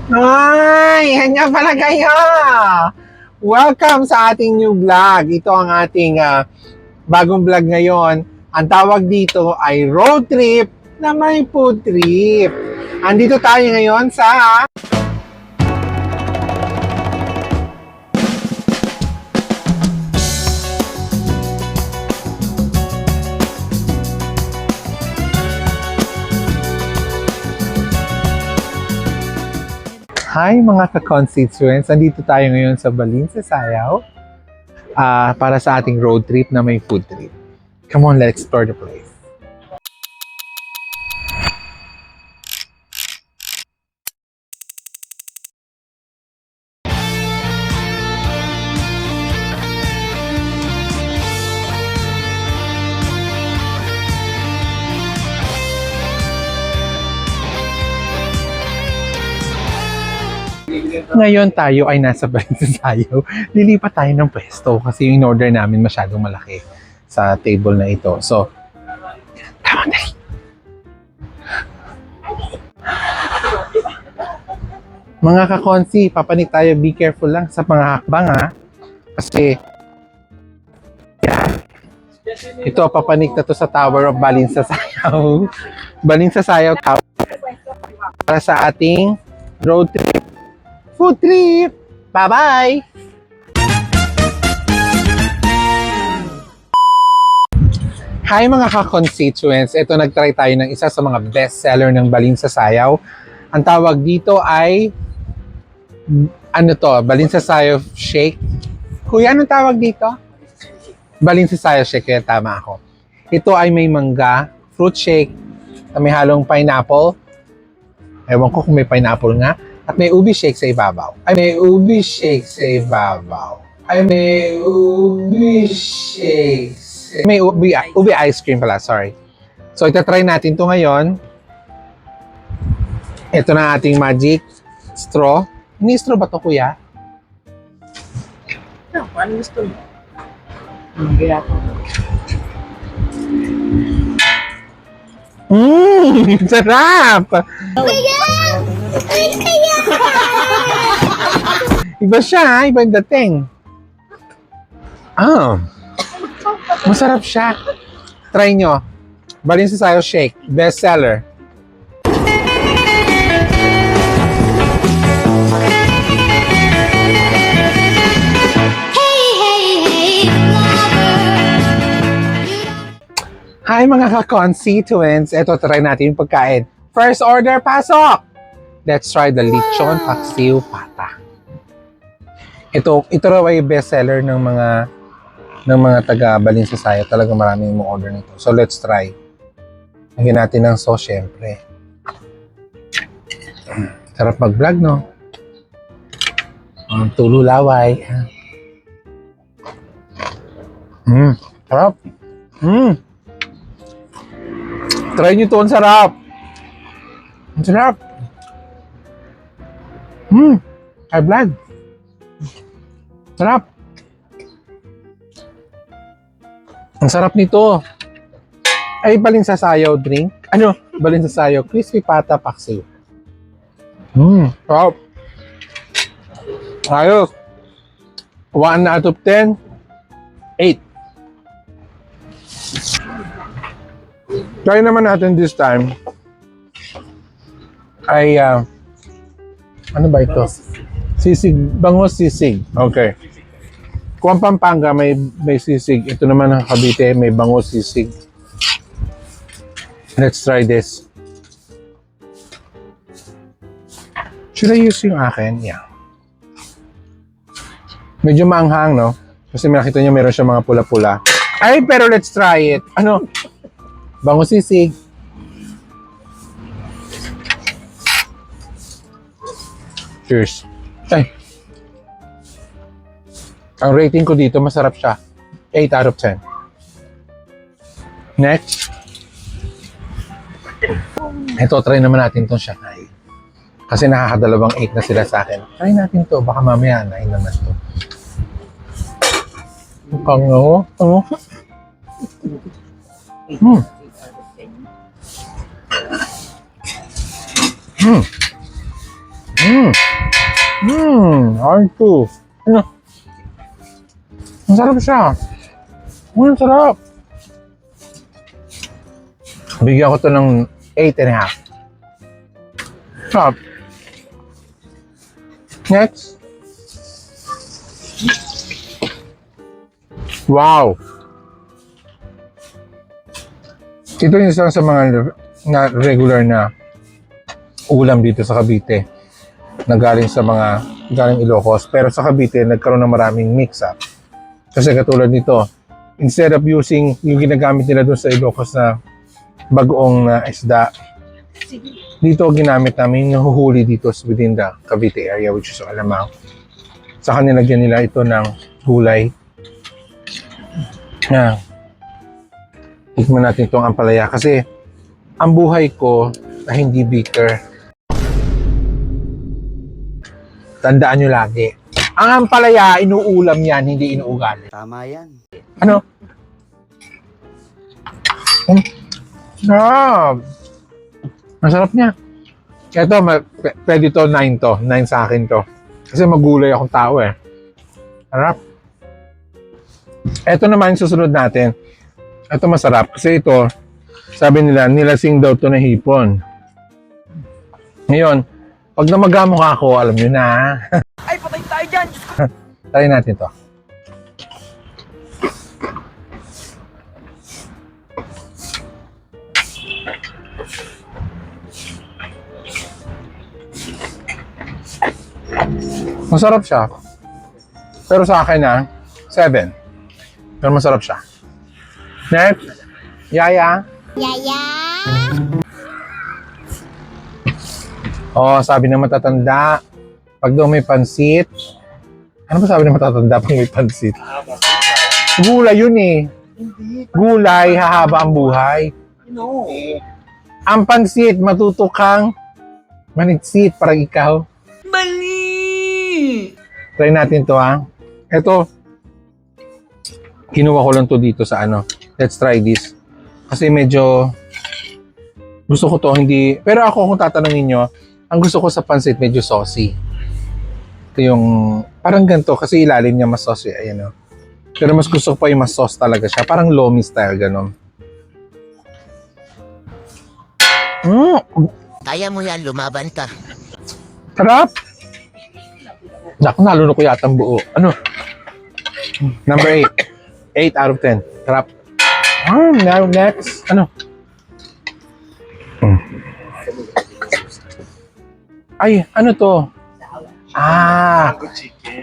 Ay, yan nga pala kayo! Welcome sa ating new vlog. Ito ang ating bagong vlog ngayon. Ang tawag dito ay road trip na may food trip. Andito tayo ngayon sa Hi mga ka-constituents! Andito tayo ngayon sa Balin sa Sayaw para sa ating road trip na may food trip. Come on, let's explore the place. Ngayon tayo ay nasa Balin sa Sayaw. Lilipat tayo ng pwesto kasi yung in-order namin masyadong malaki sa table na ito. So, come on, dali. Mga ka-consi, papanik tayo. Be careful lang sa mga hakbang ha. Kasi, yan. Ito, papanik na to sa Tower of Balin sa Sayaw. Balin sa Sayaw Tower. Para sa ating road trip. Food trip! Bye-bye! Hi mga ka-constituents! Ito, nag-try tayo ng isa sa mga best-seller ng Balin sa Sayaw. Ang tawag dito ay Balin sa Sayaw Shake. Kuya, anong tawag dito? Balin sa Sayaw Shake, kaya tama ako. Ito ay may mangga, fruit shake, na may halong pineapple. Ewan ko kung may pineapple nga. At may ubi shake sa ibabaw. Ay, may ubi shake sa ibabaw. Ay, may ubi shake sa... May ubi ice cream pala, sorry. So, itatry natin to ngayon. Ito na ating magic straw. Ini straw ba to, kuya? Ano gusto mo? Kaya ako. Sarap! Iba siya, ha? Iba yung dating. Masarap siya. Try nyo. Balin sa Sayaw Shake. Best seller. Hi mga ka-constituents. Ito, try natin yung pagkain. First order, pasok! Let's try the lechon paksiw pata. Ito raw ay best seller ng mga taga Balin sa Sayaw. Talaga maraming mo order nito. So let's try. Lagyan natin ng sauce, syempre. Sarap mag-vlog, no? Tulo laway. Sarap. Try nyo to, ang sarap. Ang sarap. High blood. Sarap. Ang sarap nito. Ay, Balin sa Sayaw drink. Balin sa Sayaw crispy pata paksiw. Sarap. Ayos. 1 out of 10. 8. Try naman natin this time. Ay, ano ba ito? Sisig, bangus sisig. Okay. Kung ang Pampanga may sisig, ito naman ang Cavite may bangus sisig. Let's try this. Should I use yung akin? Yeah. Medyo maanghang, no? Kasi makita nyo meron siya mga pula-pula. Ay, pero let's try it. Bangus sisig. Cheers. Ay. Ang rating ko dito, masarap siya. 8 out of 10. Next. Ito, try naman natin itong Shanghai. Kasi nakakadalawang 8 na sila sa akin. Try natin to. Baka mamaya 9 naman to. Mukhang R2. Ano? Ang sarap siya. Ang sarap. Bigyan ko to ng 8.5. Sarap. Next. Wow. Ito yung isa sa mga regular na ulam dito sa Cavite na galing Ilocos. Pero sa Cavite, nagkaroon ng maraming mix-up. Kasi katulad nito, instead of using yung ginagamit nila doon sa Ilocos na bagoong isda, dito ginamit namin nahuhuli dito within the Cavite area, which is Alamang. Saka nilagyan nila ito ng gulay. Tikman natin itong ampalaya kasi ang buhay ko na hindi bitter. Tandaan nyo lagi. Ang ampalaya, inuulam yan, hindi inuugali. Tama yan. Ano? Ang sarap niya. Ito, pwede to 9 to. 9 sa akin to. Kasi magulay akong tao eh. Sarap. Ito naman yung susunod natin. Ito masarap. Kasi ito, sabi nila, nilasing daw to na hipon. Ngayon, pag namagamukha ako, alam nyo na. Ay, patay tayo dyan! Try natin to. Masarap siya. Pero sa akin 7. Pero masarap siya. Next. Yaya. Yaya. Oh, sabi ng matatanda, pag daw may pansit. Ano ba sabi ng matatanda pag may pansit? Gulay yun eh. Gulay, hahaba ang buhay. No. Ang pansit, matutukang manitsit, parang ikaw. Mali! Try natin to Ito, kinuha ko lang to dito sa Let's try this. Kasi medyo, gusto ko to hindi, pero ako kung tatanungin nyo, ang gusto ko sa pansit medyo saucy. Ito yung, parang ganito, kasi ilalim niya mas saucy, ayan o. Pero mas gusto ko pa yung mas sauce talaga siya, parang lomi style, gano'n. Kaya mo yan, lumaban ka. Sarap! Naku, nalunok ko yata ang buo. Ano? Number 8. 8 out of 10. Sarap. Now next. Ano? Ay, ano to?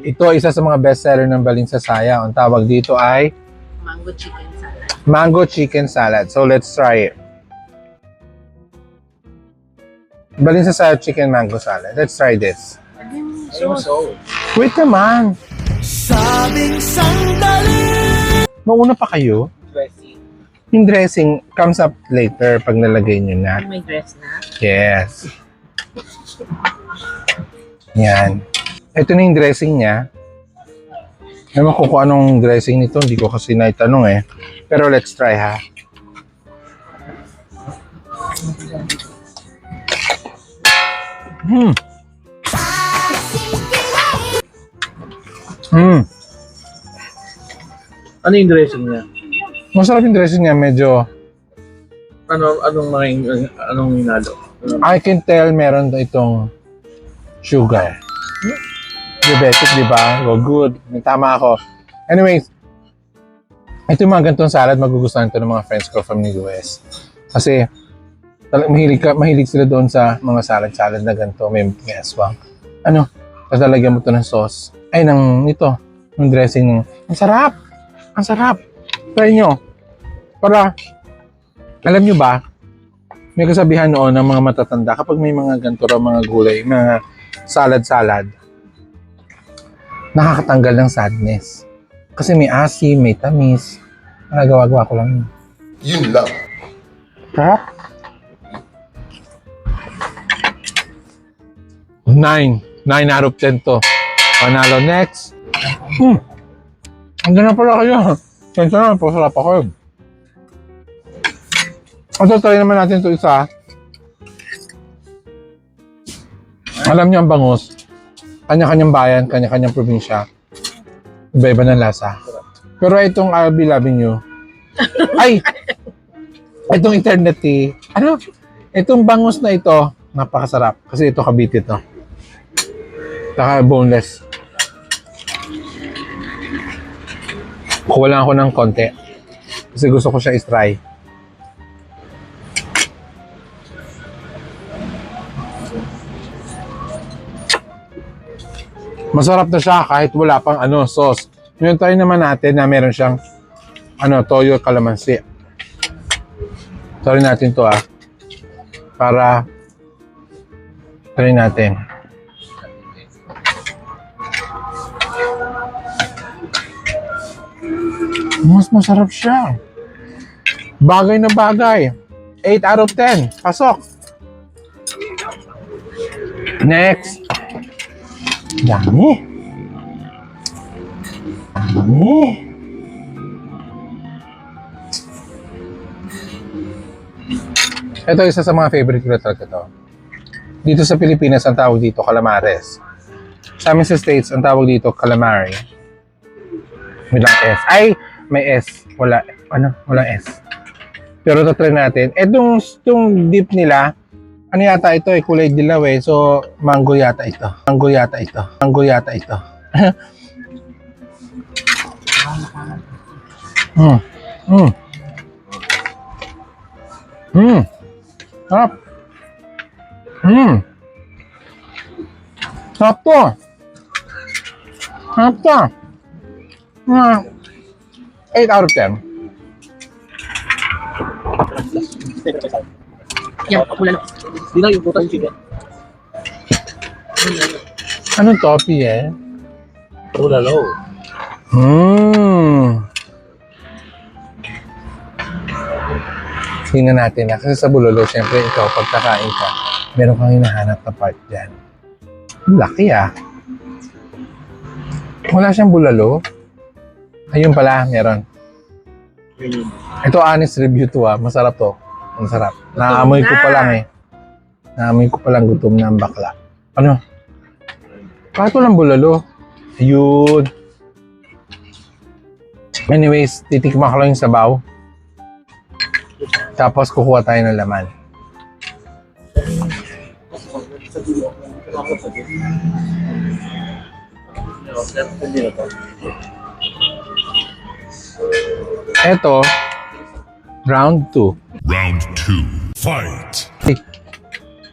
Ito isa sa mga bestseller ng Balinsasaya. Ang tawag dito ay Mango chicken salad. mango chicken salad. So let's try it. Balinsasaya chicken mango salad. Let's try this. Wait naman. Sabing sandali! Mauna pa kayo? Yung dressing comes up later pag nalagay nyo na. May dress na. Yes. Yan. Ito na yung dressing niya. Ewan ko kung anong dressing nito. Hindi ko kasi naitanong eh. Pero let's try ha. Ano yung dressing niya? Masarap yung dressing niya. Medyo, Anong hinalo? I can tell meron itong sugar. Diabetic, di ba? Oh, good. Tama ako. Anyways, ito yung mga ganitong salad, magugustuhan ito ng mga friends ko from the US. Kasi, mahilig sila doon sa mga salad na ganito. May aswang. Tapos lalagyan mo ito ng sauce. Ay, ng dressing. Ang sarap! Ang sarap! Try nyo. Para, alam nyo ba, may kasabihan noon ng mga matatanda, kapag may mga ganito raw, mga gulay, mga salad, nakakatanggal ng sadness. Kasi may asim, may tamis. Nagawa-gawa ko lang yun. Yun lang. Sarap. 9 out of 10 to. Panalo next. Andiyan na pala kayo. Sensya na, pasarap ako. Ito, try naman natin ito isa. Alam niyo ang bangus, kanya-kanyang bayan, kanya-kanyang probinsya. Iba-iba ng lasa. Pero itong I'll be loving you. Ay! Itong eternity. Ano? Itong bangus na ito, napakasarap. Kasi ito Cavite to. Saka boneless. Kuha lang ako ng konti. Kasi gusto ko siya i-try. Masarap na siya kahit wala pang sauce. Ngayon try naman natin na meron siyang toyo calamansi. Try natin to para try natin. Mas masarap siya. Bagay na bagay. 8 out of 10. Pasok. Next. Dami. Dami. Ito isa sa mga favorite ko talaga to. Dito sa Pilipinas, ang tawag dito calamares. Sa amin sa States, ang tawag dito calamari. Walang S. Ay, may S. Wala. Walang S. Pero try natin. Itong dip nila, ano yata ito kulay dilaw So, mango yata ito. Mango yata ito. Sarap. Sarap to. Sarap to. 8 out of 10. Yan, pakulan. Hindi na yung puta yung chicken. Anong topi eh? Bulalo. Tingnan natin kasi sa bulalo, syempre ikaw, pagkakain ka, meron kang hinahanap na part dyan. Laki Wala siyang bulalo. Ayun pala, meron. Ito honest review to Masarap to. Masarap. Naamoy ko pa lang Naamoy ko pa lang gutom na ang bakla. Ano? Bakit walang bulalo? Ayun. Anyways, titikman ko lang yung sabaw. Tapos kukuha tayo ng laman. Ito, round 2. Round 2. Fight!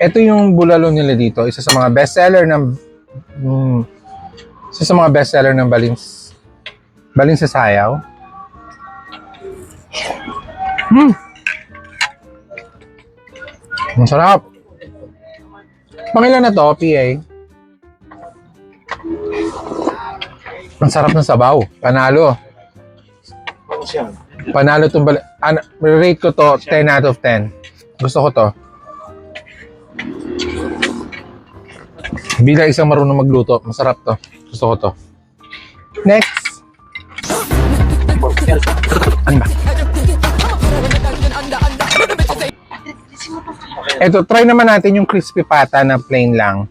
Ito yung bulalo nila dito. Isa sa mga bestseller ng Balin sa Sayaw. Masarap. Pangilan na to, PA? Ang sarap ng sabaw. Panalo. Panalo itong rate ko to 10 out of 10. Gusto ko to. Bilang isang marunong magluto, masarap to. Gusto ko to. Next. Ano ba? Ito, try naman natin yung crispy pata na plain lang.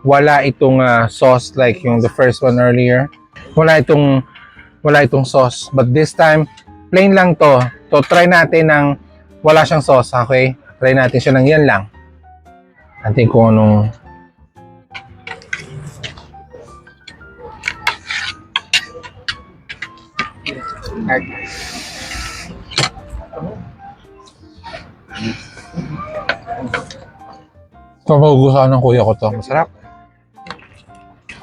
Wala itong sauce like yung the first one earlier. Wala itong sauce. But this time, plain lang to. So, try natin ng wala siyang sauce, okay? Try natin siya ng yan lang. Natin kung anong... Ito, magugustuhan ng kuya ko to. Masarap.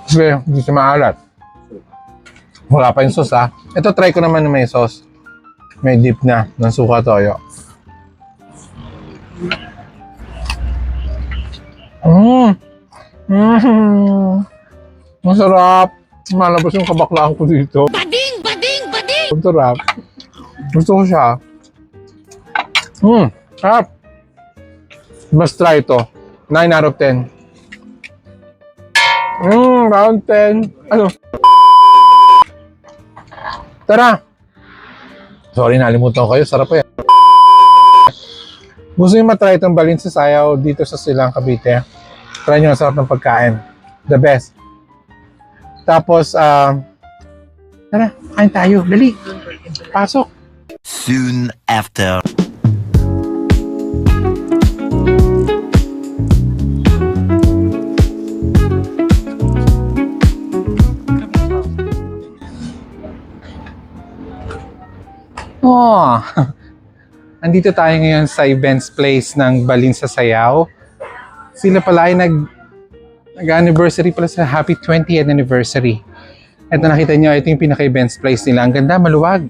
Kasi, hindi siya maalat. Wala pa yung sauce, Ito, try ko naman na may sauce. May dip na ng suka toyo. Masarap. Malabas yung kabaklaan ko dito. Bading! Masarap. Gusto ko siya. Sarap. Must try ito. 9 out of 10. Round 10. Ano? Tara! Sorry, nalimutan ko kayo. Sarap pa yan. Gusto nyo matry itong Balin sa Sayaw dito sa Silang, Cavite. Try nyo, sarap ng pagkain. The best. Tapos, tara, kain tayo. Dali. Pasok. Soon after. Oh, andito tayo ngayon sa events place ng Balin sa Sayaw. Sila pala ay nag-anniversary pala sa happy 20th anniversary. Ito nakita nyo, ito yung pinaka-events place nila. Ang ganda, maluwag.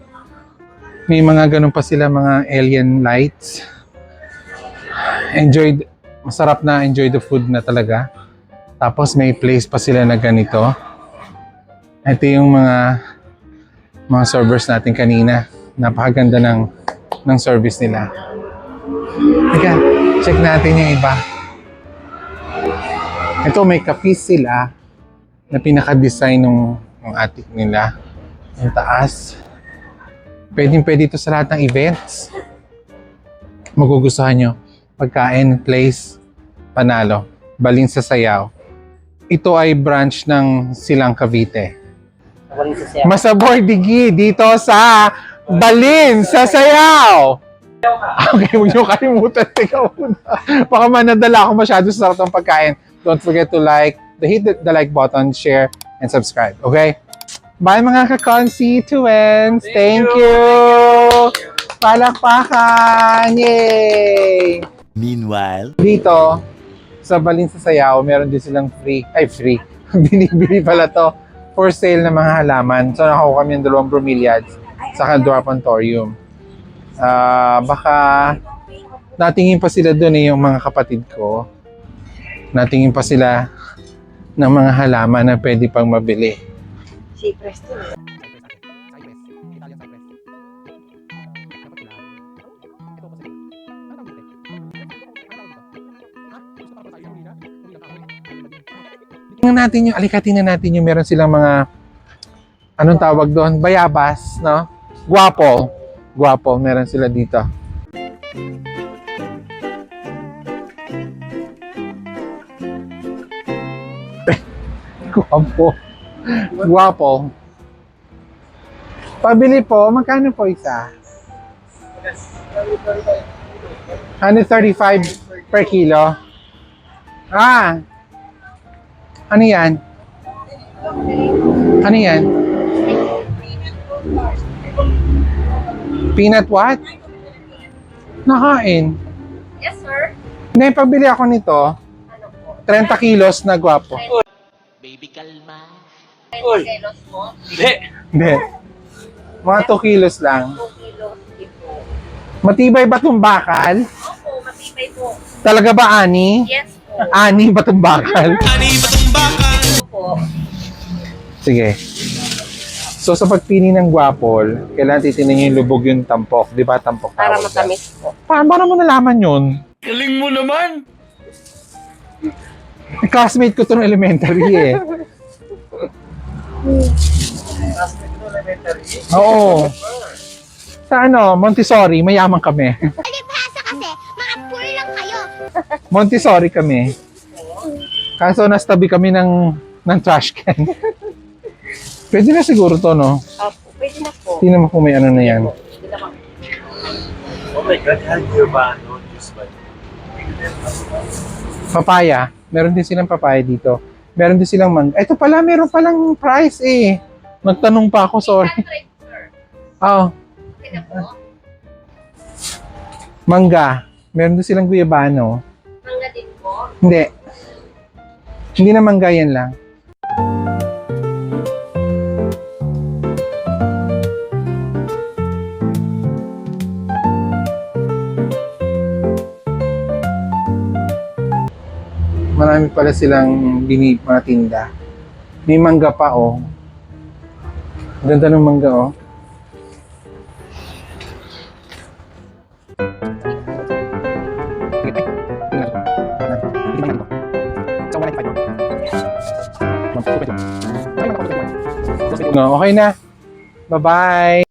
May mga ganun pa sila, mga alien lights. Masarap na enjoy the food na talaga. Tapos may place pa sila na ganito. Ito yung mga servers natin kanina. Napakaganda ng service nila. Teka, check natin yung iba. Ito may kapis sila na pinaka-design ng attic nila. Yung taas. Pwede ito sa lahat ng events. Magugustuhan nyo. Pagkain, place, panalo. Balin sa Sayaw. Ito ay branch ng Silang Cavite. Masabor Digi dito sa Balin sa Sayaw! Okay, huwag niyo kalimutan. Teka muna. Baka manadala ako masyado sa sarap ng pagkain. Don't forget to hit the like button, share, and subscribe. Okay? Bye mga ka-constituents! Thank you! Palakpakan! Yay! Meanwhile. Dito, sa Balin sa Sayaw, meron din silang free. Binibili pala to for sale na mga halaman. So, nakuha kami ng 2 bromeliads sa Dwarfantorium. Baka natingin pa sila doon yung mga kapatid ko. Natingin pa sila ng mga halaman na pwede pang mabili. Cypress to. Tingnan natin yung meron silang mga anong tawag doon? Bayabas, no? Guwapo, meron sila dito. Guwapo. Pabili po, magkano po isa? 135 per kilo. Ano yan? Ano yan? Peanut what? Nakain. Yes, sir. Hindi, pabili ako nito. 30 kilos na guwapo. Baby, kalma. 20 kilos po. Hindi. Mga 2 kilos lang. 2 kilos po. Matibay ba itong bakal? Opo, matibay po. Talaga ba, Ani? Yes po. Ani ba itong bakal? Opo. Sige. So sa pagpili ng guwapol, kailangan titingnan nyo yung lubog yung tampok. Di ba tampok Para tawag dyan? matamis po. Paano mo nalaman yun? Galing mo naman! Classmate ko to ng elementary eh. Oo. Sa Montessori, mayaman kami. Palibhasa kasi, mga pool lang kayo. Montessori kami. Kaso nastabi kami ng trash can. Pwede na siguro to, no? Opo, pwede na po. Tingnan mo kung may ano na yan. Oh my God, how do you ba? No, this one. Papaya. Meron din silang papaya dito. Meron din silang mangga. Ito pala, meron palang price eh. Nagtanong pa ako, sorry. 800, sir. Oh, Okay na po. mangga. Meron din silang guyabano. Mangga din po. Hindi. Hindi na mangga yan lang. Marami pala silang mga tinda. May mangga pa, oh. Ganda ng mangga, oh. No, okay na. Bye-bye.